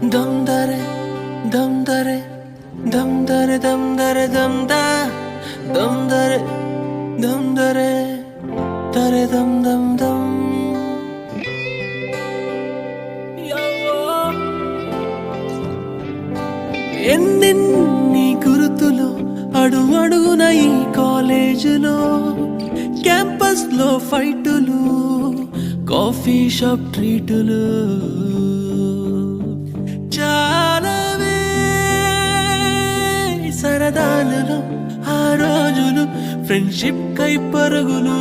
దమ్ దరే దమ్ దరే దమ్ దరే దమ్ దరే దమ్ దా దమ్ దరే దమ్ దరే దరే దమ్ దమ్ దమ్ ఎన్నెన్ని గుర్తులు అడుగు అడుగున ఈ కాలేజీలో క్యాంపస్ లో ఫైటులు కాఫీ షాప్ ట్రీటులు చాలావే సరదాలలో ఆ రోజులు ఫ్రెండ్షిప్ కై పరుగులు